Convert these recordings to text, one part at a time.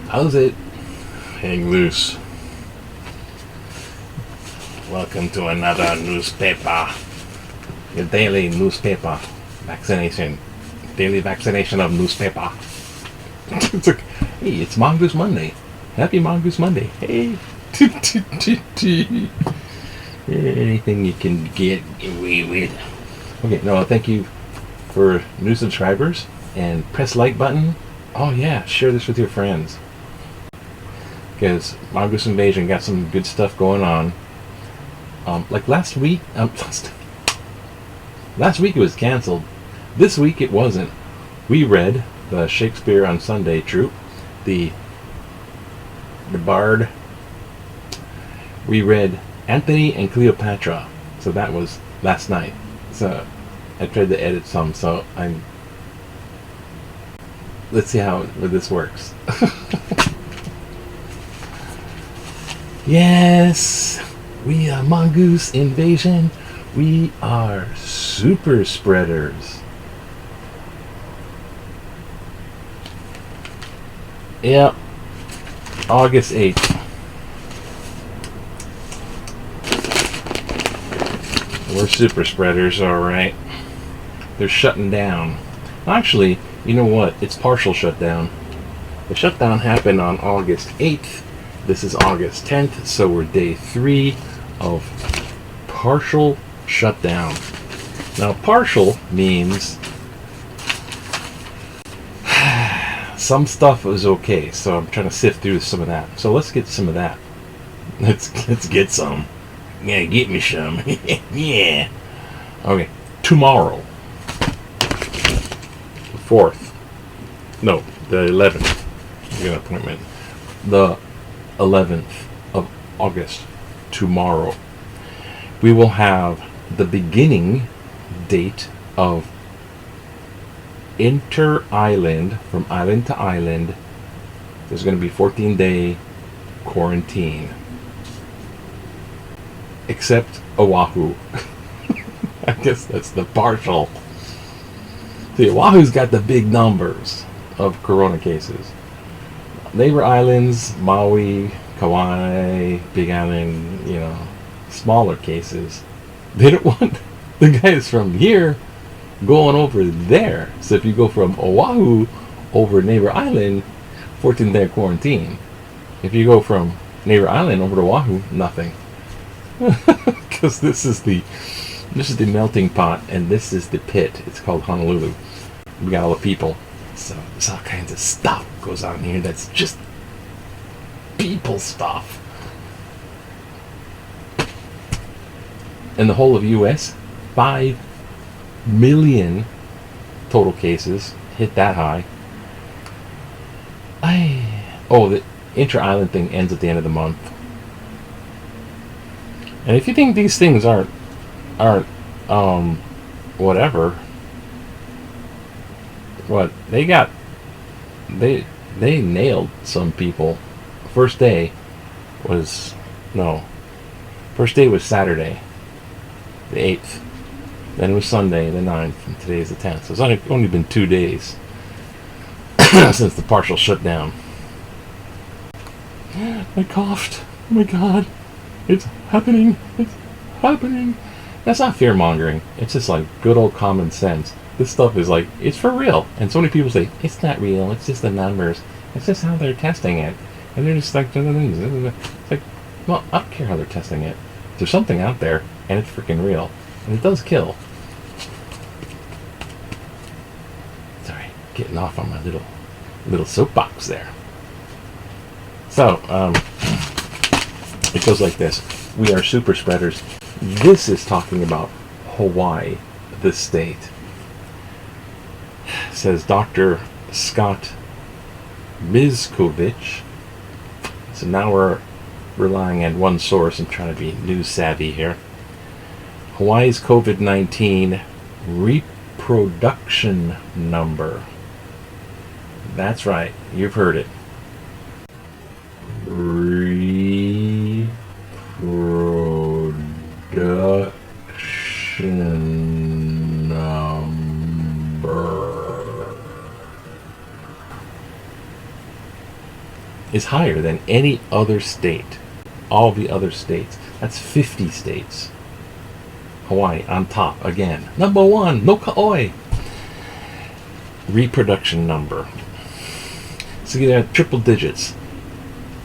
How's it? Hang loose. Welcome to another newspaper. Your daily newspaper. Vaccination. Daily vaccination of newspaper. It's like, hey, it's Mongoose Monday. Happy Mongoose Monday. Hey. Anything you can get away with. Okay, no, thank you for new subscribers. And press like button. Oh yeah, share this with your friends. Because Mongoose Invasion got some good stuff going on. Like last week it was canceled. This week it wasn't. We read the Shakespeare on Sunday troupe, the Bard. We read Antony and Cleopatra. So that was last night. So I tried to edit some. So let's see how this works. Yes, we are Mongoose Invasion. We are SuperSpreaders. Yep, August 8th. We're SuperSpreaders, alright. They're shutting down. Actually, you know what? It's partial shutdown. The shutdown happened on August 8th. This is August 10th, so we're day 3 of partial shutdown. Now, partial means some stuff was okay, so I'm trying to sift through some of that. So let's get some of that. Let's get some. Yeah, get me some. Yeah. Okay, tomorrow. The 4th. No, the 11th. I got an appointment. The 11th of August, tomorrow, we will have the beginning date of inter-island, from island to island. There's going to be 14-day quarantine. Except Oahu. I guess that's the partial. See, Oahu's got the big numbers of corona cases. Neighbor islands, Maui, Kauai, Big Island, smaller cases. They don't want the guys from here going over there. So if you go from Oahu over Neighbor Island, 14-day quarantine. If you go from Neighbor Island over to Oahu, nothing. Because this is the melting pot, and this is the pit. It's called Honolulu. We got all the people. So there's all kinds of stuff goes on here that's just people stuff. In the whole of U.S., 5 million total cases. Hit that high. The inter-island thing ends at the end of the month. And if you think these things aren't whatever, what they nailed some people. First day was Saturday, the 8th. Then it was Sunday, the 9th, and today is the 10th. So it's only been 2 days since the partial shutdown. I coughed. Oh my God. It's happening. It's happening. That's not fear-mongering. It's just like good old common sense. This stuff is like, it's for real. And so many people say, it's not real, it's just the numbers. It's just how they're testing it. And they're just like, it's like, well, I don't care how they're testing it. There's something out there, and it's freaking real. And it does kill. Sorry, getting off on my little soapbox there. So, it goes like this. We are SuperSpreaders. This is talking about Hawaii, the state. Says Dr. Scott Mizkovich. So now we're relying on one source. I'm trying to be news savvy here. Hawaii's COVID-19 reproduction number. That's right. You've heard it. Reproduction number. is higher than any other state. All the other states. That's 50 states. Hawaii on top again. Number one, no ka'oi. Reproduction number. So you have triple digits.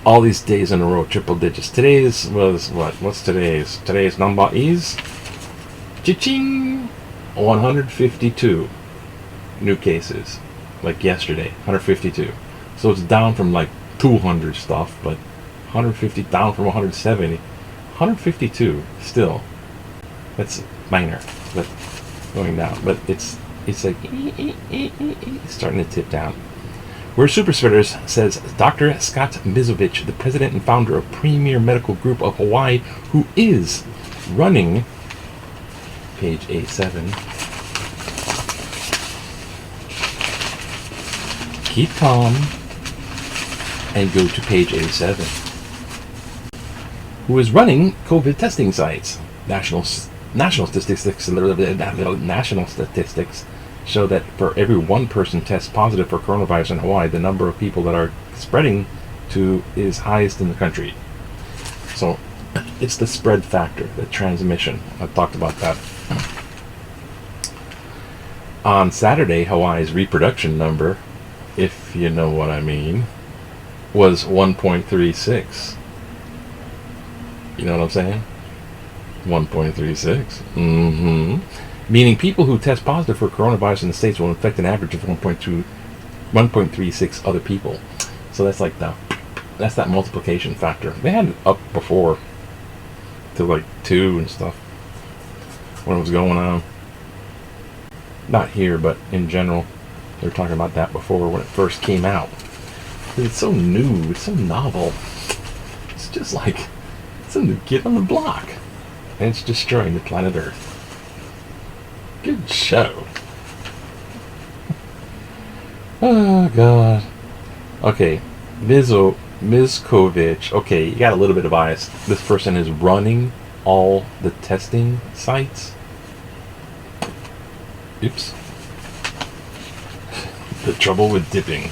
All these days in a row, triple digits. Today's was what? What's today's? Today's number is cha-ching, 152 new cases. Like yesterday, 152. So it's down from like 200 stuff, but 150 down from 170. 152 still. That's minor, but going down. But it's like it's starting to tip down. Where SuperSpreaders says Dr. Scott Mizovich, the president and founder of Premier Medical Group of Hawaii, who is running page A7. Keep calm and go to page A7. Who is running COVID testing sites. National statistics show that for every one person tests positive for coronavirus in Hawaii, the number of people that are spreading to is highest in the country. So it's the spread factor, the transmission. I've talked about that. On Saturday, Hawaii's reproduction number, if you know what I mean, was 1.36. You know what I'm saying? 1.36. Meaning people who test positive for coronavirus in the States will infect an average of 1.36 other people. So that's like that's that multiplication factor. They had it up before to like 2 and stuff when it was going on. Not here, but in general. They were talking about that before when it first came out. It's so new, it's so novel. It's just like it's a new kid on the block. And it's destroying the planet Earth. Good show. Oh, God. Okay. Mizkovich. Okay, you got a little bit of bias. This person is running all the testing sites. Oops. The trouble with dipping.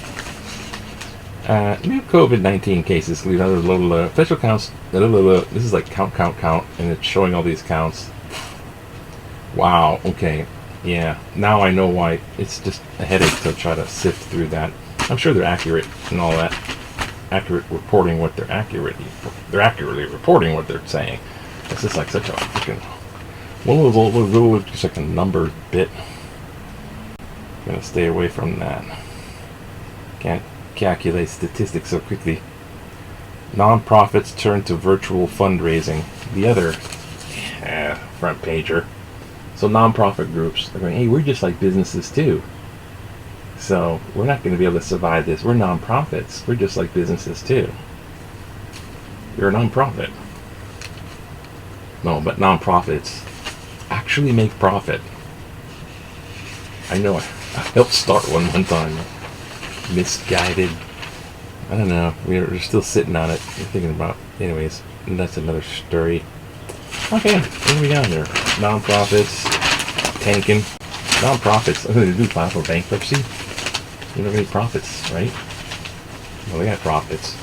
New COVID-19 cases leave another official counts. This is like count, and it's showing all these counts. Wow, okay. Yeah, now I know why. It's just a headache to try to sift through that. I'm sure they're accurate and all that. Accurate reporting what they're accurately reporting what they're saying. It's just like such a freaking one of those little just like a number bit. I'm gonna stay away from that. Can't calculate statistics so quickly. Non-profits turn to virtual fundraising. The other front pager. So non-profit groups are going, hey, we're just like businesses too. So we're not going to be able to survive this. We're non-profits. We're just like businesses too. You're a non-profit. No, but non-profits actually make profit. I know I helped start one time. Misguided. I don't know. We're still sitting on it. We're thinking about, anyways, and that's another story. Okay, what do we got there? Non-profits, tanking. Non-profits, what do they do? File for bankruptcy? You don't have any profits, right? Well, they got profits.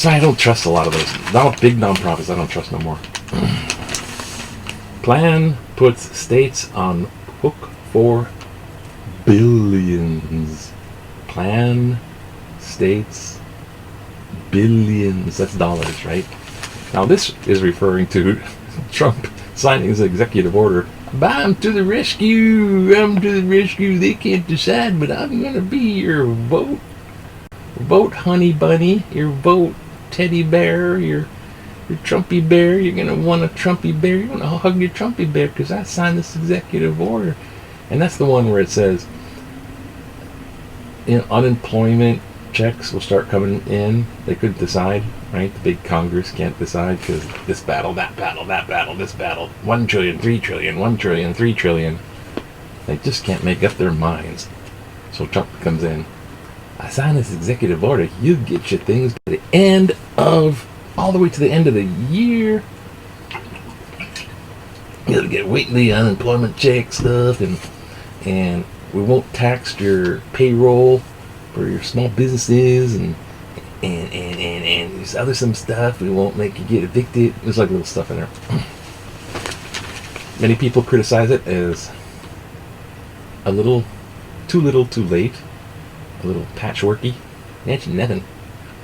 So I don't trust a lot of those. Big non-profits, I don't trust no more. Plan puts states on hook for billions. Plan, states, billions. That's dollars, right? Now this is referring to Trump signing his executive order. I'm to the rescue. I'm to the rescue. They can't decide, but I'm going to be your vote. Vote, honey bunny. Your vote, teddy bear. Your Trumpy bear. You're going to want a Trumpy bear. You're going to hug your Trumpy bear because I signed this executive order. And that's the one where it says, unemployment checks will start coming in. They couldn't decide, right? The big Congress can't decide because this battle, that battle, that battle, this battle. 1 trillion, 3 trillion, 1 trillion, 3 trillion. They just can't make up their minds. So Trump comes in. I signed this executive order. You get your things by the end of, all the way to the end of the year. You'll get weekly unemployment check stuff, and we won't tax your payroll for your small businesses and there's other some stuff. We won't make you get evicted. There's like little stuff in there. Many people criticize it as a little too late, a little patchworky. That's nothing.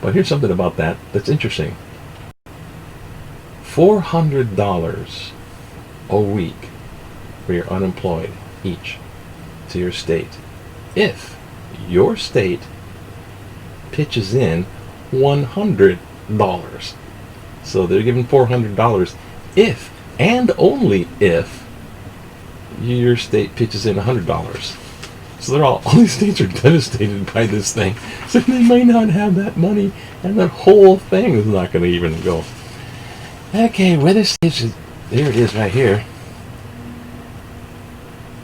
But here's something about that that's interesting. $400 a week for your unemployed each to your state. If your state pitches in $100. So they're giving $400 if and only if your state pitches in $100. So they're all these states are devastated by this thing. So they might not have that money, and the whole thing is not going to even go. Okay, weather station. There it is right here.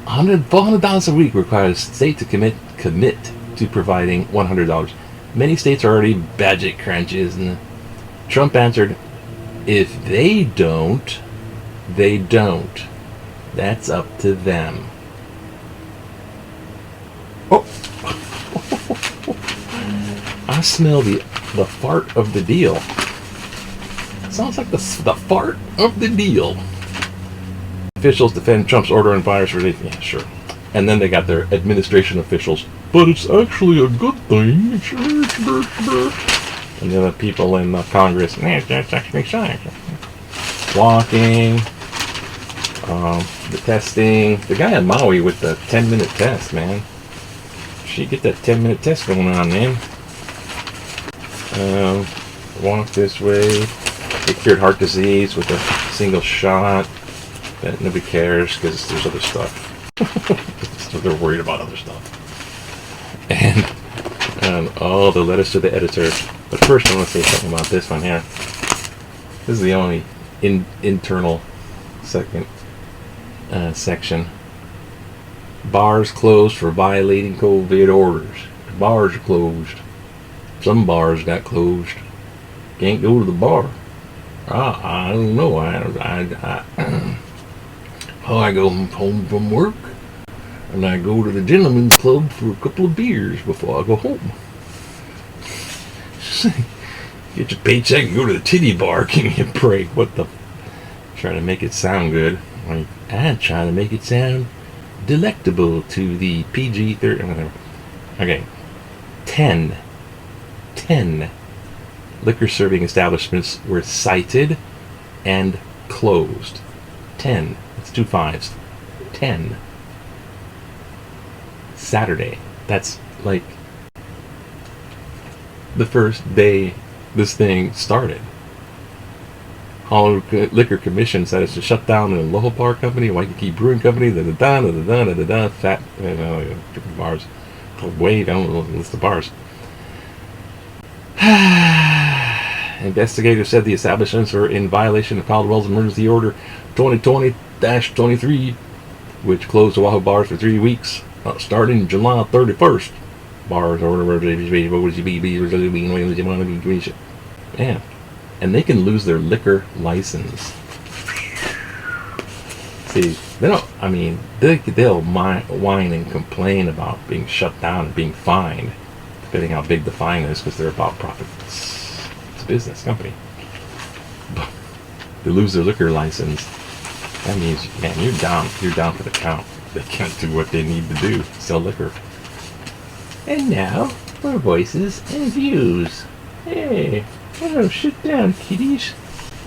$400 a week requires the state to commit to providing $100. Many states are already budget crunches, and Trump answered, if they don't, they don't. That's up to them. Oh, I smell the fart of the deal. Sounds like the fart of the deal. Officials defend Trump's order on virus relief. Yeah, sure. And then they got their administration officials. But it's actually a good thing. And then the people in Congress. That's actually science. Walking. The testing. The guy in Maui with the 10-minute test, man. She get that 10-minute test going on, man. Walk this way. They cured heart disease with a single shot. But nobody cares because there's other stuff. So they're worried about other stuff. And the letters to the editor. But first I want to say something about this one here. This is the only internal second section. Bars closed for violating COVID orders. Bars are closed. Some bars got closed. Can't go to the bar. I don't know. I go home from work and I go to the gentleman's club for a couple of beers before I go home. Get your paycheck and go to the titty bar. Give me a break. What the? Trying to make it sound good. I'm trying to make it sound delectable to the PG-13. Okay. 10 liquor serving establishments were cited and closed. 10. It's 2 5s. 10. Saturday. That's like the first day this thing started. Hollywood Liquor Commission said it's to shut down the Aloha Bar Company, Waikiki Brewing Company, fat bars. Wait, I don't know the list of bars. Investigators said the establishments were in violation of Caldwell's Emergency Order 2020-23, which closed Oahu bars for 3 weeks, starting July 31st. Bars order man, and they can lose their liquor license. See, they don't. I mean, they'll whine and complain about being shut down and being fined, depending how big the fine is, because they're about profit. It's a business company. But they lose their liquor license. That means, man, you're down for the count. They can't do what they need to do, sell liquor. And now, for voices and views. Hey, oh, sit down, kiddies.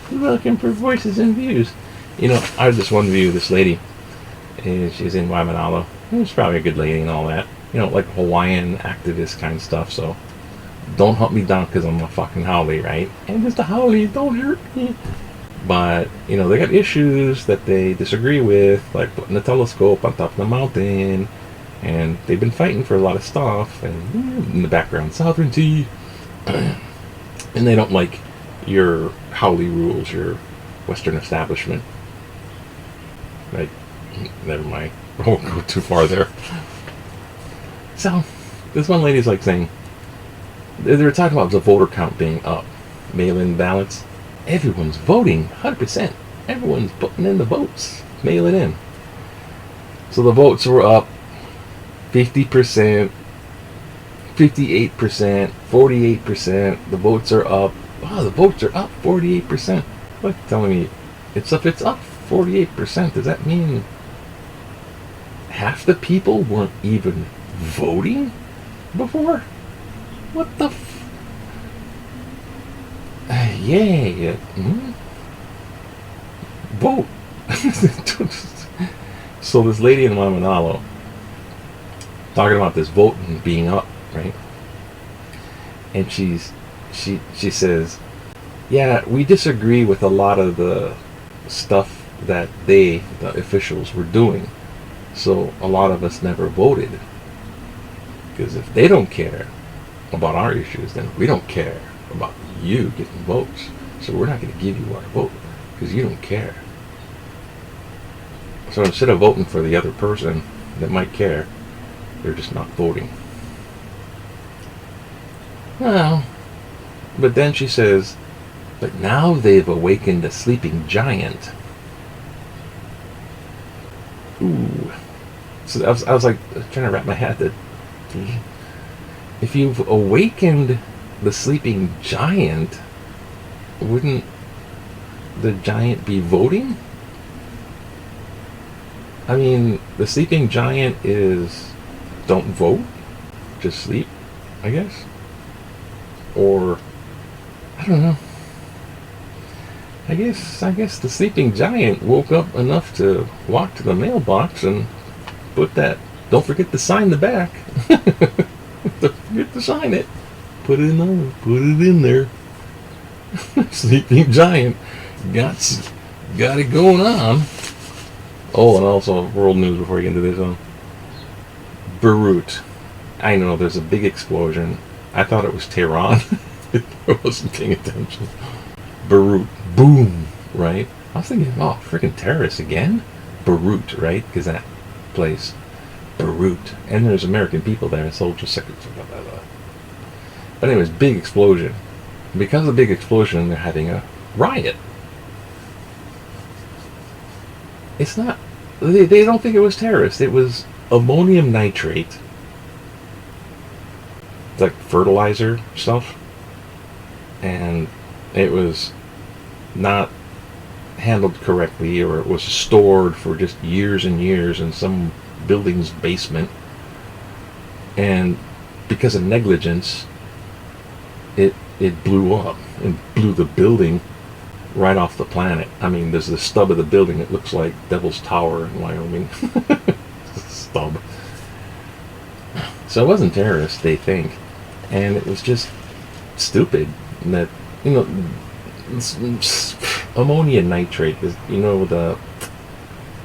You're welcome for voices and views. You know, I had this one view, this lady, and she's in Waimanalo. She's probably a good lady and all that. You know, like Hawaiian activist kind of stuff, so don't hunt me down because I'm a fucking haole, right? And just a haole, don't hurt me. But, you know, they got issues that they disagree with, like putting a telescope on top of the mountain, and they've been fighting for a lot of stuff, and in the background, sovereignty, and they don't like your haole rules, your Western establishment. Like, never mind, I won't go too far there. So, this one lady's like saying, they were talking about the voter count being up, mail-in ballots. Everyone's voting, 100%. Everyone's putting in the votes, mail it in. So the votes were up 50%, 58%, 48%. The votes are up. Wow, the votes are up 48%. What? Telling me it's up 48%. Does that mean half the people weren't even voting before? What the yay. Vote. So this lady in Mamanalo talking about this voting being up, right? And she says, yeah, we disagree with a lot of the stuff that the officials were doing. So a lot of us never voted. Because if they don't care about our issues, then we don't care about you getting votes. So we're not going to give you our vote because you don't care. So instead of voting for the other person that might care, they're just not voting. Well, but then she says, but now they've awakened a sleeping giant. Ooh. So I was like trying to wrap my head that if you've awakened the sleeping giant, wouldn't the giant be voting? I mean, the sleeping giant is don't vote, just sleep, I guess. Or I don't know. I guess the sleeping giant woke up enough to walk to the mailbox and put that. Don't forget to sign the back. Don't forget to sign it. Put it in there. Sleeping giant got it going on. Oh, and also world news before we get into this one. Beirut. I know there's a big explosion. I thought it was Tehran. I wasn't paying attention. Beirut. Boom. Right? I was thinking, oh, freaking terrorists again? Beirut, right? Because that place. Beirut. And there's American people there. Soldiers, secretaries, blah, blah, blah. But anyways, big explosion. Because of the big explosion, they're having a riot. It's not... They don't think it was terrorists. It was ammonium nitrate. It's like fertilizer stuff. And it was not handled correctly, or it was stored for just years and years in some building's basement. And because of negligence, it blew up and blew the building right off the planet. I mean, there's the stub of the building. It looks like Devil's Tower in Wyoming. Stub. So it wasn't terrorists, they think. And it was just stupid. And that, you know, ammonia nitrate is, you know, the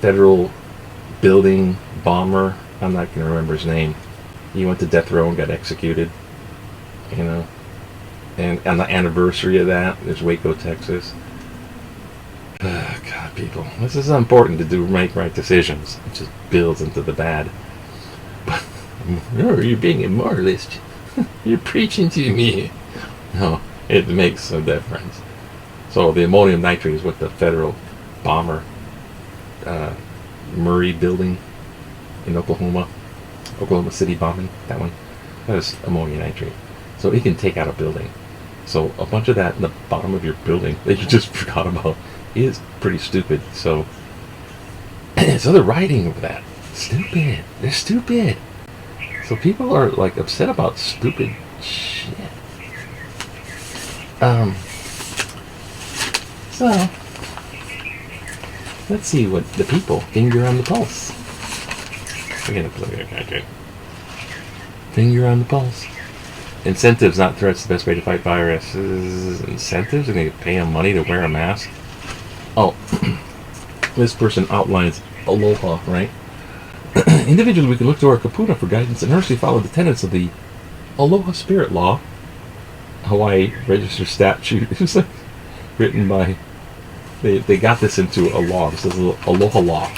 federal building bomber. I'm not going to remember his name. He went to death row and got executed. You know. And on the anniversary of that is Waco, Texas. God, people, this is important to do. Make right decisions. It just builds into the bad. But you're being a moralist. You're preaching to me. No, it makes a difference. So the ammonium nitrate is what the federal bomber, Murray building in Oklahoma City bombing. That one, that was ammonium nitrate. So it can take out a building. So a bunch of that in the bottom of your building that you just forgot about is pretty stupid. So they're writing over that. Stupid. They're stupid. So people are like upset about stupid shit. So let's see what the people finger on the pulse. We're gonna play it. Okay. Finger on the pulse. Incentives, not threats. The best way to fight viruses. Incentives? Are they pay them money to wear a mask? Oh, this person outlines aloha, right? Individually, we can look to our kapuna for guidance and earnestly follow the tenets of the Aloha Spirit Law, Hawaii Register Statute. It was like written by... They got this into a law. This is Aloha Law.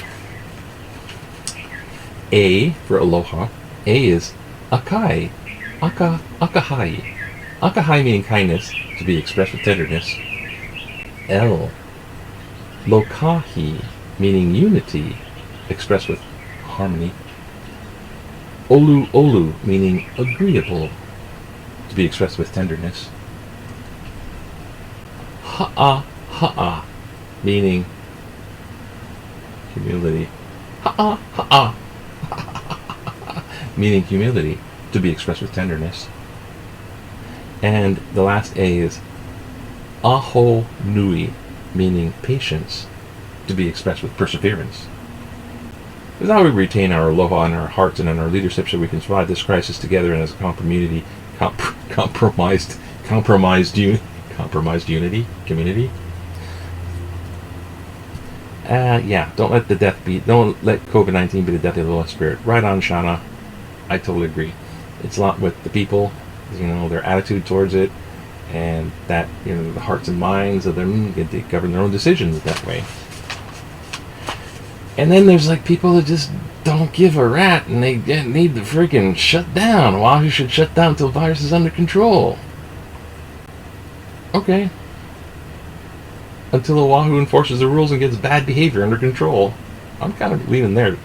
A for aloha. A is akai. Akahai. Akahai meaning kindness, to be expressed with tenderness. L. Lokahi meaning unity, expressed with harmony. Olu olu, meaning agreeable, to be expressed with tenderness. Ha'a ha'a, meaning humility. Ha'a ha'a, meaning humility, to be expressed with tenderness. And the last A is aho nui, meaning patience, to be expressed with perseverance. This is how we retain our aloha in our hearts and in our leadership, so we can survive this crisis together and as a community, compromised unity, community. Don't let COVID-19 be the death of the Holy Spirit. Right on, Shauna. I totally agree. It's a lot with the people, their attitude towards it, and that, the hearts and minds of them, they govern their own decisions that way. And then there's people that just don't give a rat, and they need to freaking shut down. Oahu should shut down until the virus is under control. Okay. Until Oahu enforces the rules and gets bad behavior under control. I'm kind of leaning there.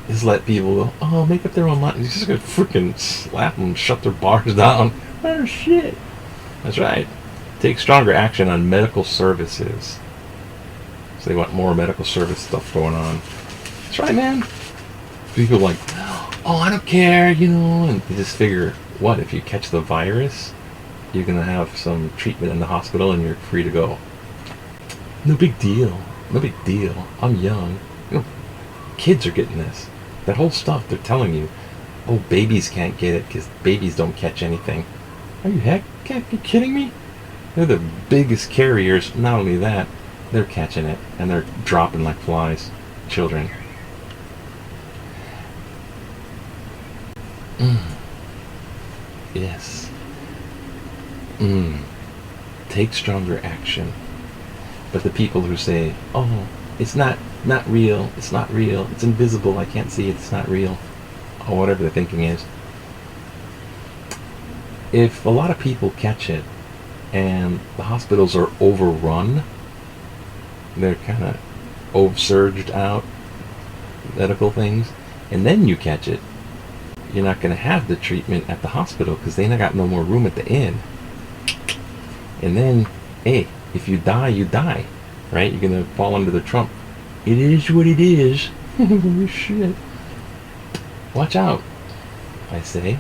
Just let people go, make up their own mind. You're just going to freaking slap them and shut their bars down. Oh, shit. That's right. Take stronger action on medical services. So they want more medical service stuff going on. That's right, man. People are like, I don't care, and you just figure, what, if you catch the virus, you're going to have some treatment in the hospital and you're free to go. No big deal. No big deal. I'm young. Kids are getting this. That whole stuff they're telling you, babies can't get it because babies don't catch anything. Are you kidding me? They're the biggest carriers. Not only that, they're catching it and they're dropping like flies. Children. Yes. Take stronger action. But the people who say, it's not real, it's not real, it's invisible, I can't see it, it's not real, or whatever the thinking is. If a lot of people catch it and the hospitals are overrun, they're kind of surged out, medical things, and then you catch it, you're not going to have the treatment at the hospital because they ain't got no more room at the inn. And then, hey, if you die, you die, right? You're going to fall under the Trump. It is what it is. Oh, shit. Watch out, I say.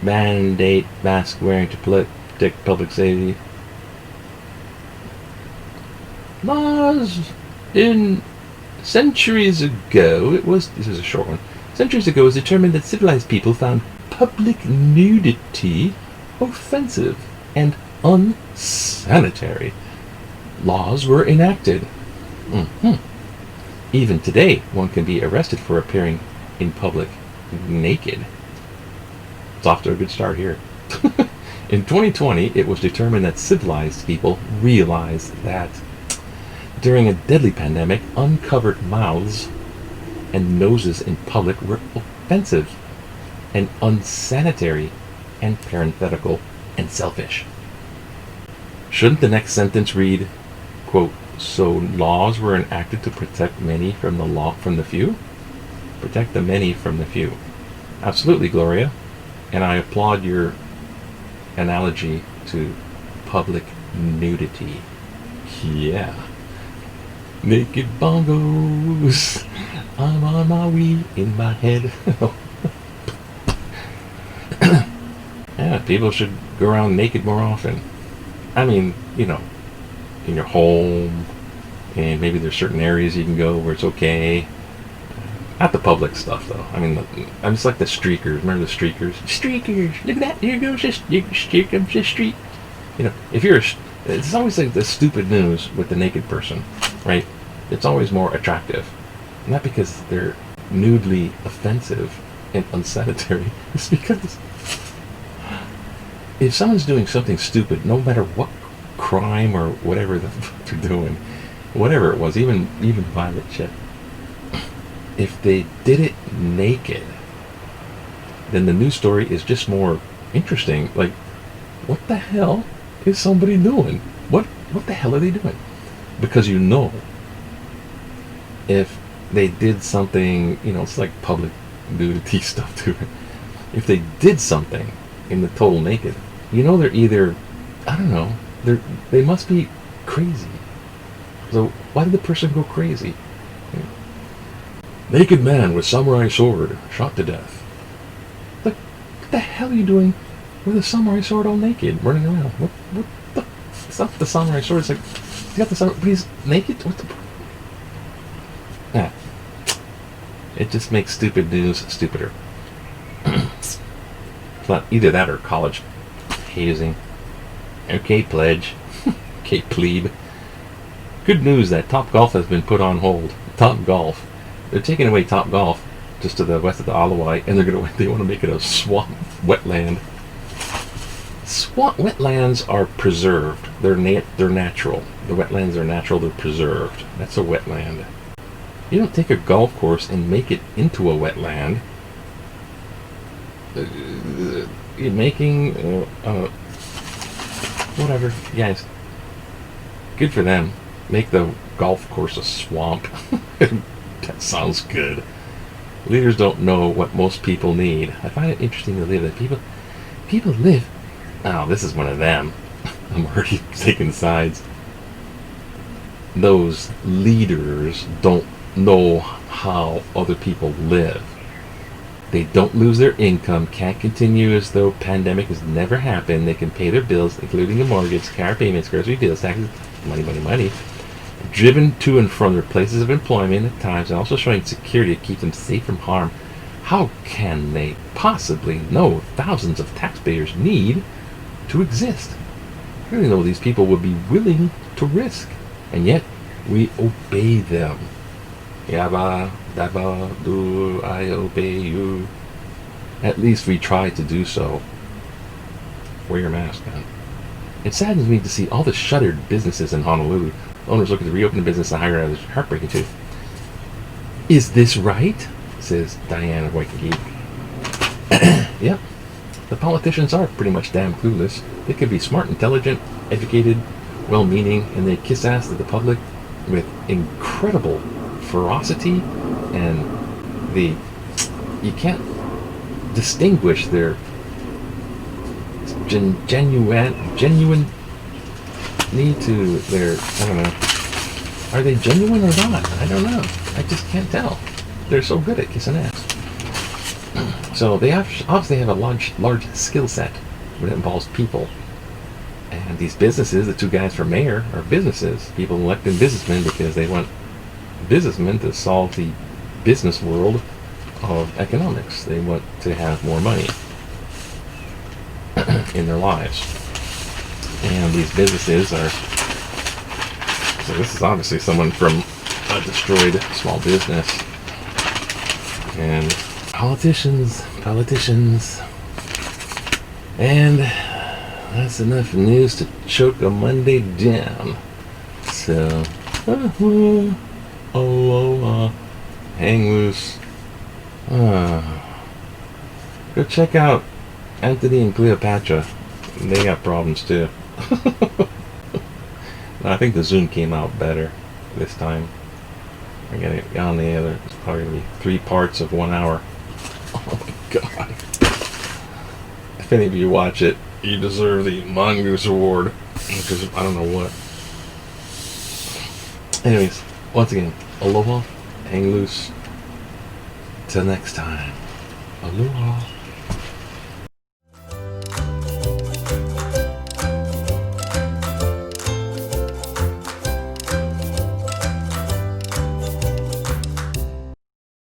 Mandate mask wearing to protect public safety. Laws in centuries ago, this is a short one. Centuries ago, it was determined that civilized people found public nudity offensive and unsanitary. Laws were enacted. Even today, one can be arrested for appearing in public naked. It's off to a good start here. In 2020, it was determined that civilized people realized that during a deadly pandemic, uncovered mouths and noses in public were offensive and unsanitary and parenthetical and selfish. Shouldn't the next sentence read, quote, so laws were enacted to protect many from the few? Protect the many from the few. Absolutely, Gloria. And I applaud your analogy to public nudity. Yeah. Naked bongos. I'm on my Wii in my head. Yeah, people should go around naked more often. I mean, in your home, and maybe there's certain areas you can go where it's okay. Not the public stuff, though. I mean, I'm just like the streakers. Remember the streakers? Streakers! Look at that! Here goes this streak up the street. If you're it's always like the stupid news with the naked person, right? It's always more attractive. Not because they're nudely offensive and unsanitary. It's because if someone's doing something stupid, no matter what crime or whatever they're doing, whatever it was, even violent shit, if they did it naked, then the news story is just more interesting. Like, what the hell is somebody doing? What the hell are they doing? Because if they did something, it's like public nudity stuff to it. If they did something in the total naked, they're either, I don't know, they must be crazy. So why did the person go crazy? Naked man with samurai sword shot to death. Like, what the hell are you doing with a samurai sword all naked, running around? What the? It's not the samurai sword. It's like, you got the samurai, but he's naked. What the? Yeah. It just makes stupid news stupider. It's not either that or college hazing. Okay, pledge. Okay, plebe. Good news that Top Golf has been put on hold. Top Golf. They're taking away Top Golf just to the west of the Alawai, and they want to make it a swamp wetland. Swamp wetlands are preserved. They're natural. The wetlands are natural. They're preserved. That's a wetland. You don't take a golf course and make it into a wetland. You're making whatever, guys. Good for them. Make the golf course a swamp. That sounds good. Leaders don't know what most people need. I find it interesting to live that people live. Oh, this is one of them. I'm already taking sides. Those leaders don't know how other people live. They don't lose their income, can't continue as though pandemic has never happened. They can pay their bills, including a mortgage, car payments, grocery bills, taxes, money. Driven to and from their places of employment at times, and also showing security to keep them safe from harm. How can they possibly know thousands of taxpayers need to exist? I really know these people would be willing to risk, and yet we obey them. Yabba, dabba, do I obey you? At least we try to do so. Wear your mask, man. It saddens me to see all the shuttered businesses in Honolulu. Owners looking to reopen the business and hire others. Heartbreaking too. Is this right? Says Diane of Waikiki. Yep. The politicians are pretty much damn clueless. They could be smart, intelligent, educated, well-meaning, and they kiss ass to the public with incredible ferocity, and you can't distinguish their genuine need to their, I don't know, are they genuine or not? I don't know. I just can't tell. They're so good at kissing ass. So they obviously have a large skill set when it involves people. And these businesses, the two guys for mayor, are businesses. People electing businessmen because they want businessmen to solve the business world of economics. They want to have more money in their lives. And these businesses are, so this is obviously someone from a destroyed small business. And politicians. And that's enough news to choke a Monday down. So, aloha, hang loose. Go check out Anthony and Cleopatra. They got problems too. I think the Zoom came out better this time. I got it on the other. It's probably going to be 3 parts of 1 hour. Oh my god. If any of you watch it, you deserve the Mongoose Award. Because I don't know what. Anyways, once again, aloha, hang loose. Till next time. Aloha.